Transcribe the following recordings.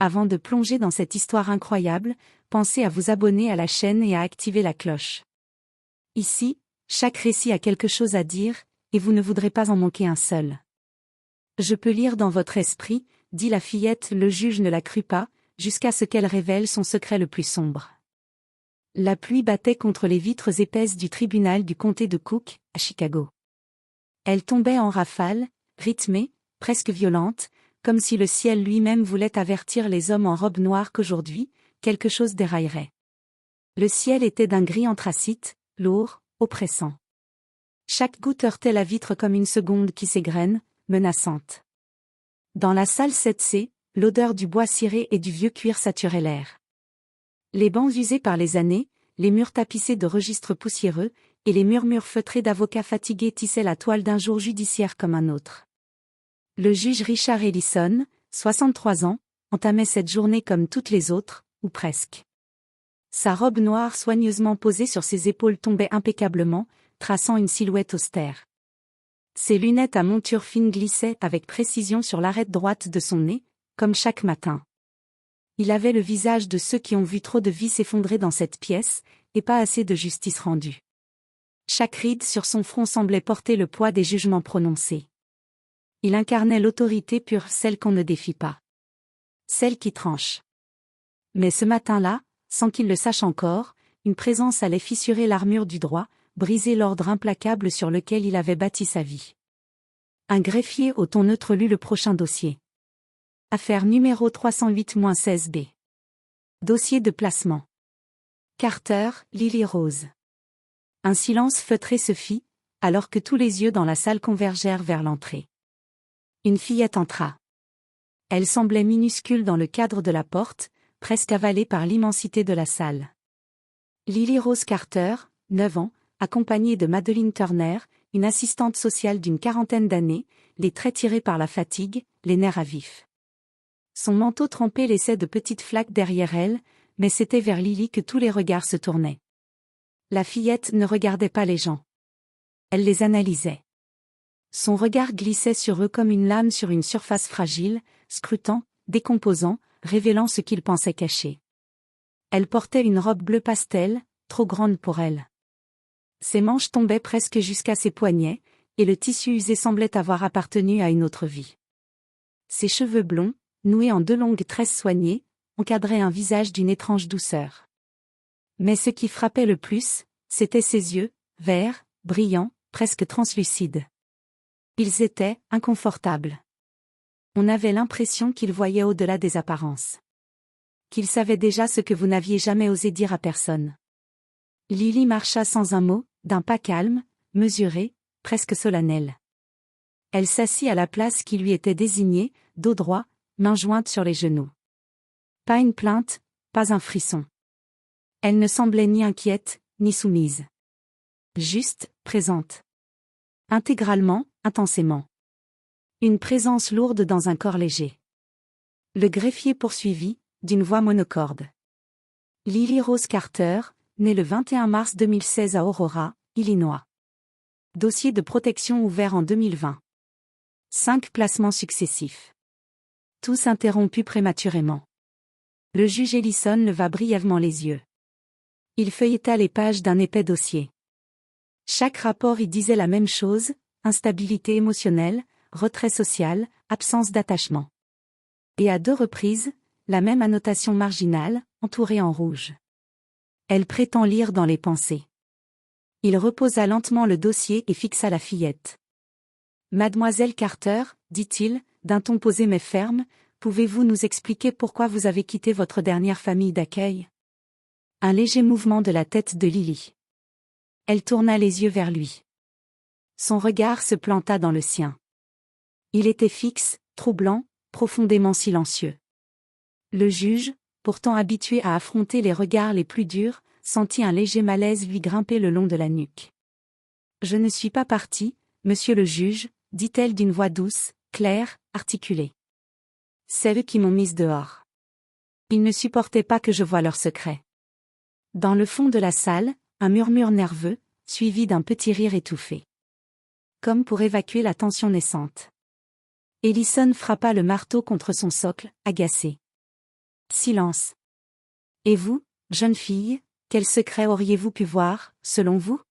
Avant de plonger dans cette histoire incroyable, pensez à vous abonner à la chaîne et à activer la cloche. Ici, chaque récit a quelque chose à dire, et vous ne voudrez pas en manquer un seul. Je peux lire dans votre esprit, dit la fillette. Le juge ne la crut pas, jusqu'à ce qu'elle révèle son secret le plus sombre. La pluie battait contre les vitres épaisses du tribunal du comté de Cook, à Chicago. Elle tombait en rafales, rythmée, presque violente, comme si le ciel lui-même voulait avertir les hommes en robe noire qu'aujourd'hui, quelque chose déraillerait. Le ciel était d'un gris anthracite, lourd, oppressant. Chaque goutte heurtait la vitre comme une seconde qui s'égrène, menaçante. Dans la salle 7C, l'odeur du bois ciré et du vieux cuir saturait l'air. Les bancs usés par les années, les murs tapissés de registres poussiéreux, et les murmures feutrés d'avocats fatigués tissaient la toile d'un jour judiciaire comme un autre. Le juge Richard Ellison, 63 ans, entamait cette journée comme toutes les autres, ou presque. Sa robe noire soigneusement posée sur ses épaules tombait impeccablement, traçant une silhouette austère. Ses lunettes à monture fine glissaient avec précision sur l'arête droite de son nez, comme chaque matin. Il avait le visage de ceux qui ont vu trop de vie s'effondrer dans cette pièce, et pas assez de justice rendue. Chaque ride sur son front semblait porter le poids des jugements prononcés. Il incarnait l'autorité pure, celle qu'on ne défie pas. Celle qui tranche. Mais ce matin-là, sans qu'il le sache encore, une présence allait fissurer l'armure du droit, briser l'ordre implacable sur lequel il avait bâti sa vie. Un greffier au ton neutre lut le prochain dossier. Affaire numéro 308-16B. Dossier de placement. Carter, Lily Rose. Un silence feutré se fit, alors que tous les yeux dans la salle convergèrent vers l'entrée. Une fillette entra. Elle semblait minuscule dans le cadre de la porte, presque avalée par l'immensité de la salle. Lily Rose Carter, 9 ans, accompagnée de Madeline Turner, une assistante sociale d'une quarantaine d'années, les traits tirés par la fatigue, les nerfs à vif. Son manteau trempé laissait de petites flaques derrière elle, mais c'était vers Lily que tous les regards se tournaient. La fillette ne regardait pas les gens. Elle les analysait. Son regard glissait sur eux comme une lame sur une surface fragile, scrutant, décomposant, révélant ce qu'ils pensaient cacher. Elle portait une robe bleu pastel, trop grande pour elle. Ses manches tombaient presque jusqu'à ses poignets, et le tissu usé semblait avoir appartenu à une autre vie. Ses cheveux blonds, noués en 2 longues tresses soignées, encadraient un visage d'une étrange douceur. Mais ce qui frappait le plus, c'étaient ses yeux, verts, brillants, presque translucides. Ils étaient inconfortables. On avait l'impression qu'il voyait au-delà des apparences. Qu'il savait déjà ce que vous n'aviez jamais osé dire à personne. Lily marcha sans un mot, d'un pas calme, mesuré, presque solennel. Elle s'assit à la place qui lui était désignée, dos droit, mains jointes sur les genoux. Pas une plainte, pas un frisson. Elle ne semblait ni inquiète, ni soumise. Juste, présente. Intégralement, intensément. Une présence lourde dans un corps léger. Le greffier poursuivit, d'une voix monocorde. Lily Rose Carter, née le 21 mars 2016 à Aurora, Illinois. Dossier de protection ouvert en 2020. 5 placements successifs. Tous interrompus prématurément. Le juge Ellison leva brièvement les yeux. Il feuilleta les pages d'un épais dossier. Chaque rapport y disait la même chose, instabilité émotionnelle, retrait social, absence d'attachement. Et à 2 reprises, la même annotation marginale, entourée en rouge. Elle prétend lire dans les pensées. Il reposa lentement le dossier et fixa la fillette. Mademoiselle Carter, dit-il, d'un ton posé mais ferme, pouvez-vous nous expliquer pourquoi vous avez quitté votre dernière famille d'accueil? Un léger mouvement de la tête de Lily. Elle tourna les yeux vers lui. Son regard se planta dans le sien. Il était fixe, troublant, profondément silencieux. Le juge, pourtant habitué à affronter les regards les plus durs, sentit un léger malaise lui grimper le long de la nuque. « Je ne suis pas partie, monsieur le juge, dit-elle d'une voix douce, claire, articulée. C'est eux qui m'ont mise dehors. Ils ne supportaient pas que je voie leurs secrets. » Dans le fond de la salle, un murmure nerveux, suivi d'un petit rire étouffé. Comme pour évacuer la tension naissante. Ellison frappa le marteau contre son socle, agacé. Silence. Et vous, jeune fille, quel secret auriez-vous pu voir, selon vous?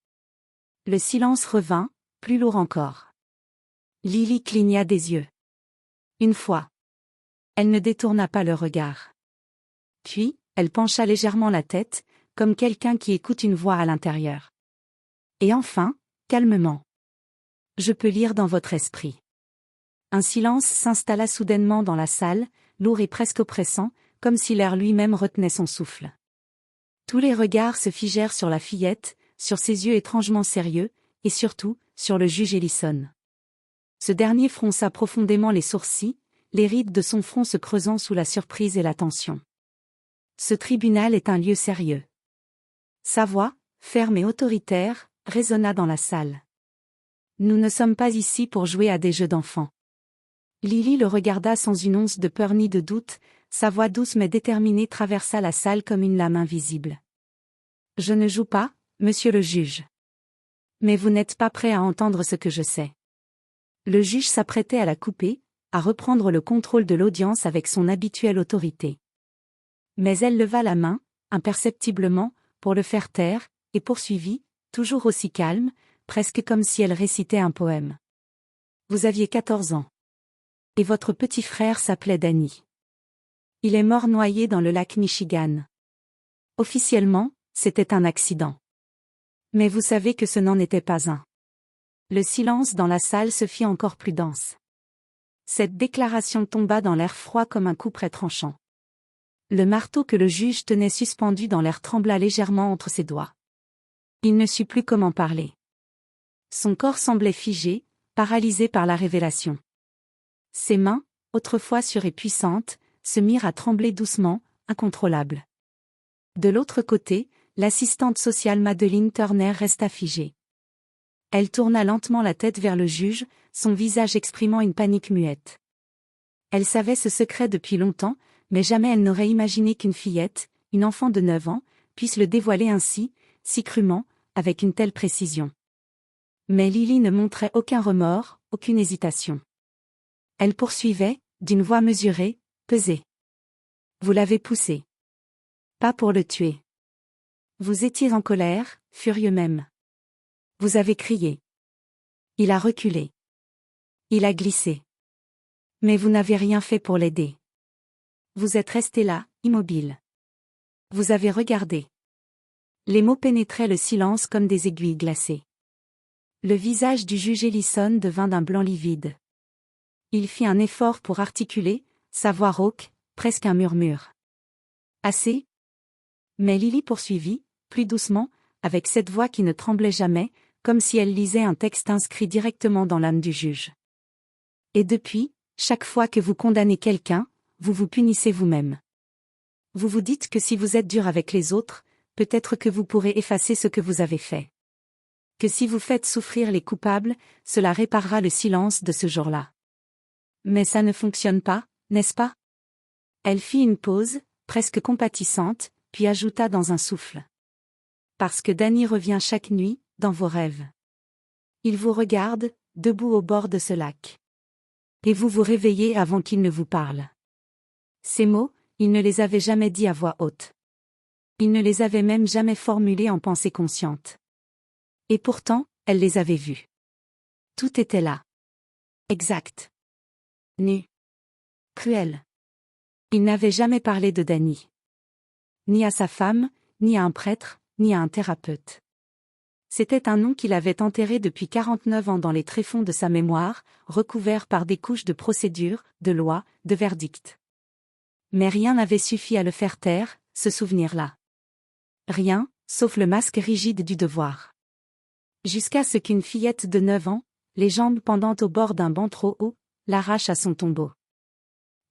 Le silence revint, plus lourd encore. Lily cligna des yeux. Une fois. Elle ne détourna pas le regard. Puis, elle pencha légèrement la tête, comme quelqu'un qui écoute une voix à l'intérieur. Et enfin, calmement. Je peux lire dans votre esprit. Un silence s'installa soudainement dans la salle, lourd et presque oppressant, comme si l'air lui-même retenait son souffle. Tous les regards se figèrent sur la fillette, sur ses yeux étrangement sérieux, et surtout, sur le juge Ellison. Ce dernier fronça profondément les sourcils, les rides de son front se creusant sous la surprise et la tension. Ce tribunal est un lieu sérieux. Sa voix, ferme et autoritaire, résonna dans la salle. Nous ne sommes pas ici pour jouer à des jeux d'enfants. Lily le regarda sans une once de peur ni de doute, sa voix douce mais déterminée traversa la salle comme une lame invisible. Je ne joue pas, monsieur le juge. Mais vous n'êtes pas prêt à entendre ce que je sais. Le juge s'apprêtait à la couper, à reprendre le contrôle de l'audience avec son habituelle autorité. Mais elle leva la main, imperceptiblement, pour le faire taire, et poursuivit, toujours aussi calme, presque comme si elle récitait un poème. Vous aviez 14 ans. Et votre petit frère s'appelait Danny. Il est mort noyé dans le lac Michigan. Officiellement, c'était un accident. Mais vous savez que ce n'en était pas un. Le silence dans la salle se fit encore plus dense. Cette déclaration tomba dans l'air froid comme un coup près tranchant. Le marteau que le juge tenait suspendu dans l'air trembla légèrement entre ses doigts. Il ne sut plus comment parler. Son corps semblait figé, paralysé par la révélation. Ses mains, autrefois sûres et puissantes, se mirent à trembler doucement, incontrôlables. De l'autre côté, l'assistante sociale Madeleine Turner resta figée. Elle tourna lentement la tête vers le juge, son visage exprimant une panique muette. Elle savait ce secret depuis longtemps, mais jamais elle n'aurait imaginé qu'une fillette, une enfant de 9 ans, puisse le dévoiler ainsi, si crûment, avec une telle précision. Mais Lily ne montrait aucun remords, aucune hésitation. Elle poursuivait, d'une voix mesurée, pesée. Vous l'avez poussé. Pas pour le tuer. Vous étiez en colère, furieux même. Vous avez crié. Il a reculé. Il a glissé. Mais vous n'avez rien fait pour l'aider. Vous êtes resté là, immobile. Vous avez regardé. Les mots pénétraient le silence comme des aiguilles glacées. Le visage du juge Ellison devint d'un blanc livide. Il fit un effort pour articuler, sa voix rauque, presque un murmure. Assez? Mais Lily poursuivit, plus doucement, avec cette voix qui ne tremblait jamais, comme si elle lisait un texte inscrit directement dans l'âme du juge. Et depuis, chaque fois que vous condamnez quelqu'un, vous vous punissez vous-même. Vous vous dites que si vous êtes dur avec les autres, peut-être que vous pourrez effacer ce que vous avez fait. Que si vous faites souffrir les coupables, cela réparera le silence de ce jour-là. Mais ça ne fonctionne pas, n'est-ce pas? Elle fit une pause, presque compatissante, puis ajouta dans un souffle. Parce que Danny revient chaque nuit, dans vos rêves. Il vous regarde, debout au bord de ce lac. Et vous vous réveillez avant qu'il ne vous parle. Ces mots, il ne les avait jamais dits à voix haute. Il ne les avait même jamais formulés en pensée consciente. Et pourtant, elle les avait vus. Tout était là. Exact. Nu. Cruel. Il n'avait jamais parlé de Danny. Ni à sa femme, ni à un prêtre, ni à un thérapeute. C'était un nom qu'il avait enterré depuis 49 ans dans les tréfonds de sa mémoire, recouvert par des couches de procédures, de lois, de verdicts. Mais rien n'avait suffi à le faire taire, ce souvenir-là. Rien, sauf le masque rigide du devoir. Jusqu'à ce qu'une fillette de 9 ans, les jambes pendantes au bord d'un banc trop haut, l'arrache à son tombeau.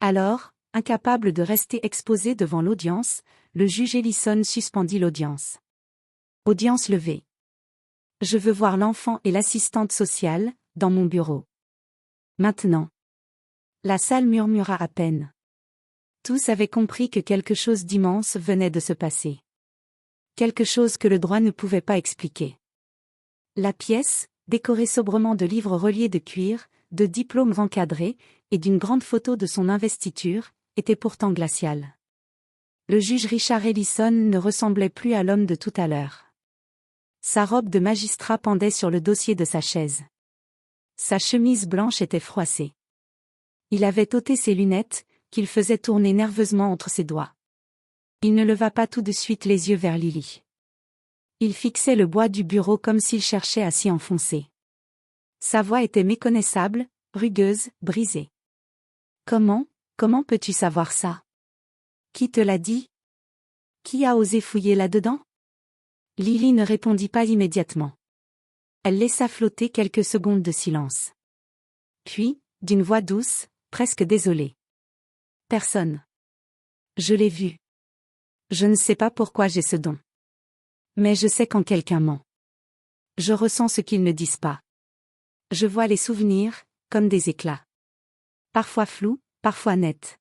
Alors, incapable de rester exposé devant l'audience, le juge Ellison suspendit l'audience. Audience levée. Je veux voir l'enfant et l'assistante sociale, dans mon bureau. Maintenant. La salle murmura à peine. Tous avaient compris que quelque chose d'immense venait de se passer. Quelque chose que le droit ne pouvait pas expliquer. La pièce, décorée sobrement de livres reliés de cuir, de diplômes encadrés, et d'une grande photo de son investiture, était pourtant glaciale. Le juge Richard Ellison ne ressemblait plus à l'homme de tout à l'heure. Sa robe de magistrat pendait sur le dossier de sa chaise. Sa chemise blanche était froissée. Il avait ôté ses lunettes, qu'il faisait tourner nerveusement entre ses doigts. Il ne leva pas tout de suite les yeux vers Lily. Il fixait le bois du bureau comme s'il cherchait à s'y enfoncer. Sa voix était méconnaissable, rugueuse, brisée. Comment peux-tu savoir ça? Qui te l'a dit? Qui a osé fouiller là-dedans? Lily ne répondit pas immédiatement. Elle laissa flotter quelques secondes de silence. Puis, d'une voix douce, presque désolée. Personne. Je l'ai vu. Je ne sais pas pourquoi j'ai ce don. Mais je sais quand quelqu'un ment. Je ressens ce qu'ils ne disent pas. Je vois les souvenirs, comme des éclats. Parfois flous, parfois nets.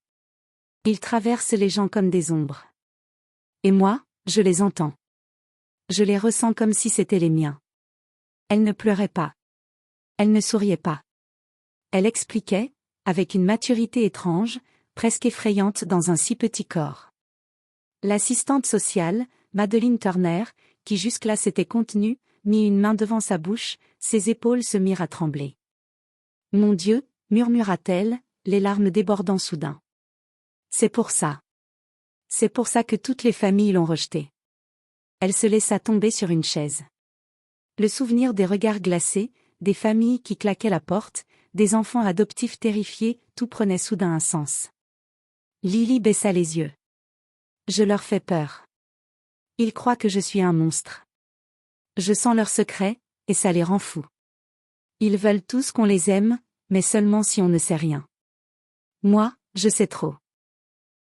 Ils traversent les gens comme des ombres. Et moi, je les entends. Je les ressens comme si c'étaient les miens. Elle ne pleurait pas. Elle ne souriait pas. Elle expliquait, avec une maturité étrange, presque effrayante dans un si petit corps. L'assistante sociale, Madeleine Turner, qui jusque-là s'était contenue, mit une main devant sa bouche, ses épaules se mirent à trembler. « Mon Dieu » murmura-t-elle, les larmes débordant soudain. « C'est pour ça. C'est pour ça que toutes les familles l'ont rejeté. » Elle se laissa tomber sur une chaise. Le souvenir des regards glacés, des familles qui claquaient la porte, des enfants adoptifs terrifiés, tout prenait soudain un sens. Lily baissa les yeux. « Je leur fais peur. Ils croient que je suis un monstre. Je sens leurs secrets, et ça les rend fous. Ils veulent tous qu'on les aime, mais seulement si on ne sait rien. Moi, je sais trop.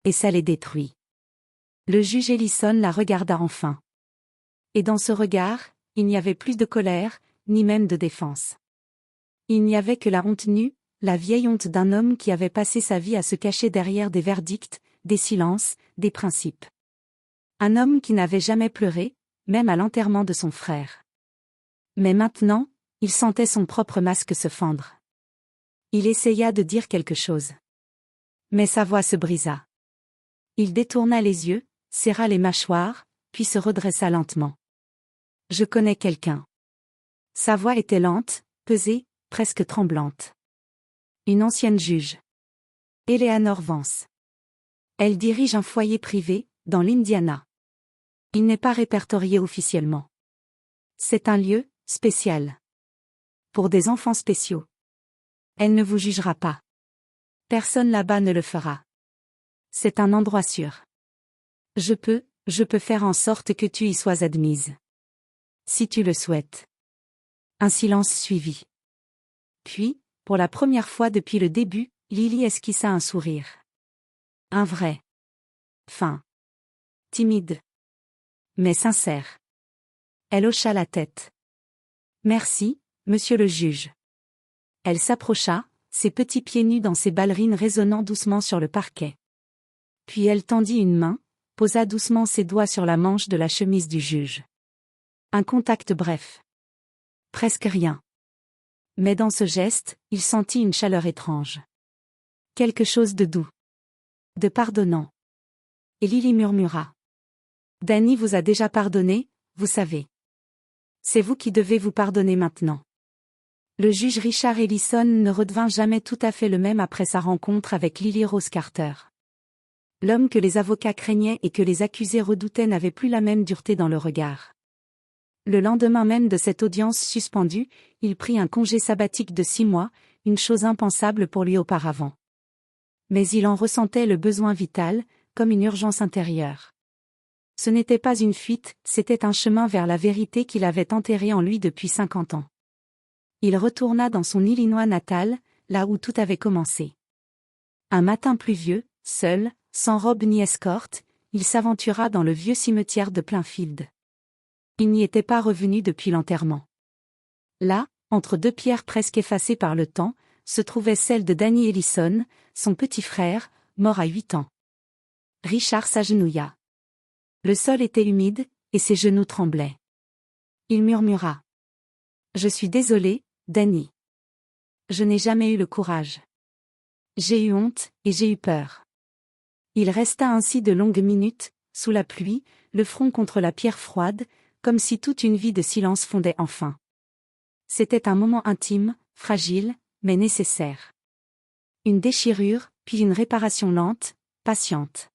Et ça les détruit. » Le juge Ellison la regarda enfin. Et dans ce regard, il n'y avait plus de colère, ni même de défense. Il n'y avait que la honte nue, la vieille honte d'un homme qui avait passé sa vie à se cacher derrière des verdicts, des silences, des principes. Un homme qui n'avait jamais pleuré, même à l'enterrement de son frère. Mais maintenant, il sentait son propre masque se fendre. Il essaya de dire quelque chose. Mais sa voix se brisa. Il détourna les yeux, serra les mâchoires, puis se redressa lentement. « Je connais quelqu'un. » Sa voix était lente, pesée, presque tremblante. Une ancienne juge. Eleanor Vance. Elle dirige un foyer privé, dans l'Indiana. Il n'est pas répertorié officiellement. C'est un lieu spécial. Pour des enfants spéciaux. Elle ne vous jugera pas. Personne là-bas ne le fera. C'est un endroit sûr. Je peux faire en sorte que tu y sois admise. Si tu le souhaites. Un silence suivit. Puis, pour la première fois depuis le début, Lily esquissa un sourire. Un vrai. Fin. Timide. Mais sincère. Elle hocha la tête. Merci, monsieur le juge. Elle s'approcha, ses petits pieds nus dans ses ballerines résonnant doucement sur le parquet. Puis elle tendit une main, posa doucement ses doigts sur la manche de la chemise du juge. Un contact bref. Presque rien. Mais dans ce geste, il sentit une chaleur étrange. Quelque chose de doux. De pardonnant. Et Lily murmura. « Danny vous a déjà pardonné, vous savez. C'est vous qui devez vous pardonner maintenant. » Le juge Richard Ellison ne redevint jamais tout à fait le même après sa rencontre avec Lily Rose Carter. L'homme que les avocats craignaient et que les accusés redoutaient n'avait plus la même dureté dans le regard. Le lendemain même de cette audience suspendue, il prit un congé sabbatique de 6 mois, une chose impensable pour lui auparavant. Mais il en ressentait le besoin vital, comme une urgence intérieure. Ce n'était pas une fuite, c'était un chemin vers la vérité qu'il avait enterré en lui depuis 50 ans. Il retourna dans son Illinois natal, là où tout avait commencé. Un matin pluvieux, seul, sans robe ni escorte, il s'aventura dans le vieux cimetière de Plainfield. Il n'y était pas revenu depuis l'enterrement. Là, entre 2 pierres presque effacées par le temps, se trouvait celle de Danny Ellison, son petit frère, mort à 8 ans. Richard s'agenouilla. Le sol était humide, et ses genoux tremblaient. Il murmura. « Je suis désolé, Danny. Je n'ai jamais eu le courage. J'ai eu honte, et j'ai eu peur. Il resta ainsi de longues minutes, sous la pluie, le front contre la pierre froide, comme si toute une vie de silence fondait enfin. C'était un moment intime, fragile, mais nécessaire. Une déchirure, puis une réparation lente, patiente.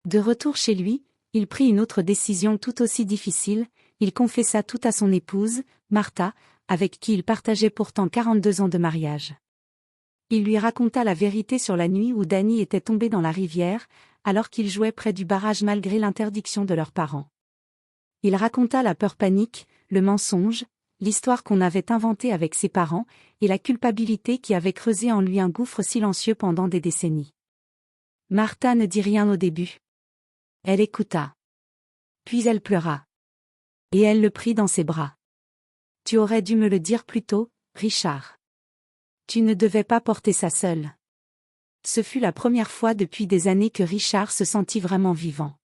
De retour chez lui, il prit une autre décision tout aussi difficile, il confessa tout à son épouse, Martha, avec qui il partageait pourtant 42 ans de mariage. Il lui raconta la vérité sur la nuit où Danny était tombé dans la rivière, alors qu'ils jouaient près du barrage malgré l'interdiction de leurs parents. Il raconta la peur panique, le mensonge, l'histoire qu'on avait inventée avec ses parents, et la culpabilité qui avait creusé en lui un gouffre silencieux pendant des décennies. Martha ne dit rien au début. Elle écouta. Puis elle pleura. Et elle le prit dans ses bras. « Tu aurais dû me le dire plus tôt, Richard. Tu ne devais pas porter ça seul. » Ce fut la première fois depuis des années que Richard se sentit vraiment vivant.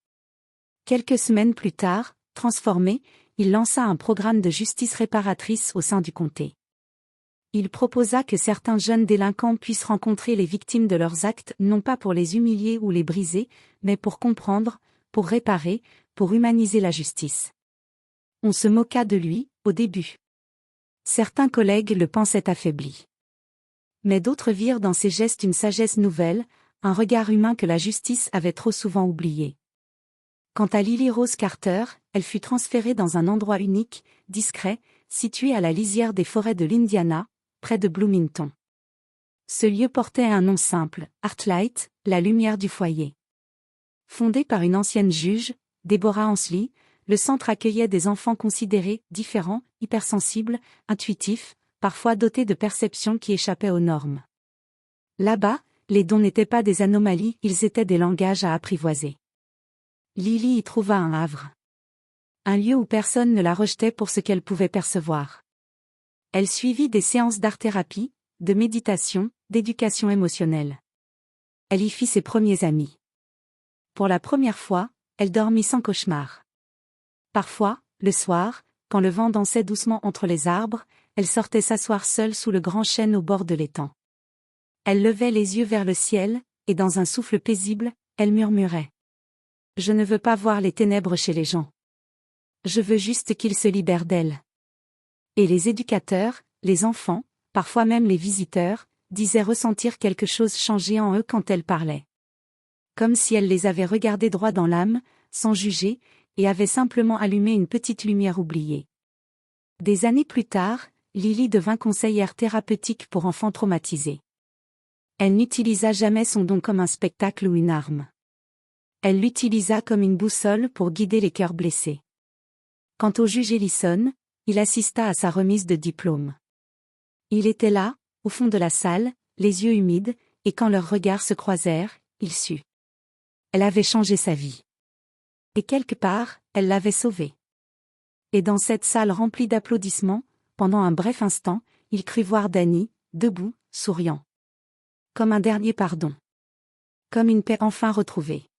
Quelques semaines plus tard, transformé, il lança un programme de justice réparatrice au sein du comté. Il proposa que certains jeunes délinquants puissent rencontrer les victimes de leurs actes non pas pour les humilier ou les briser, mais pour comprendre, pour réparer, pour humaniser la justice. On se moqua de lui, au début. Certains collègues le pensaient affaibli. Mais d'autres virent dans ses gestes une sagesse nouvelle, un regard humain que la justice avait trop souvent oublié. Quant à Lily Rose Carter, elle fut transférée dans un endroit unique, discret, situé à la lisière des forêts de l'Indiana, près de Bloomington. Ce lieu portait un nom simple, Heartlight, la lumière du foyer. Fondé par une ancienne juge, Deborah Ansley, le centre accueillait des enfants considérés différents, hypersensibles, intuitifs, parfois dotés de perceptions qui échappaient aux normes. Là-bas, les dons n'étaient pas des anomalies, ils étaient des langages à apprivoiser. Lily y trouva un havre. Un lieu où personne ne la rejetait pour ce qu'elle pouvait percevoir. Elle suivit des séances d'art-thérapie, de méditation, d'éducation émotionnelle. Elle y fit ses premiers amis. Pour la première fois, elle dormit sans cauchemar. Parfois, le soir, quand le vent dansait doucement entre les arbres, elle sortait s'asseoir seule sous le grand chêne au bord de l'étang. Elle levait les yeux vers le ciel, et dans un souffle paisible, elle murmurait. « Je ne veux pas voir les ténèbres chez les gens. Je veux juste qu'ils se libèrent d'elles. » Et les éducateurs, les enfants, parfois même les visiteurs, disaient ressentir quelque chose changer en eux quand elle parlait. Comme si elle les avait regardés droit dans l'âme, sans juger, et avait simplement allumé une petite lumière oubliée. Des années plus tard, Lily devint conseillère thérapeutique pour enfants traumatisés. Elle n'utilisa jamais son don comme un spectacle ou une arme. Elle l'utilisa comme une boussole pour guider les cœurs blessés. Quant au juge Ellison, il assista à sa remise de diplôme. Il était là, au fond de la salle, les yeux humides, et quand leurs regards se croisèrent, il sut. Elle avait changé sa vie. Et quelque part, elle l'avait sauvée. Et dans cette salle remplie d'applaudissements, pendant un bref instant, il crut voir Danny, debout, souriant. Comme un dernier pardon. Comme une paix enfin retrouvée.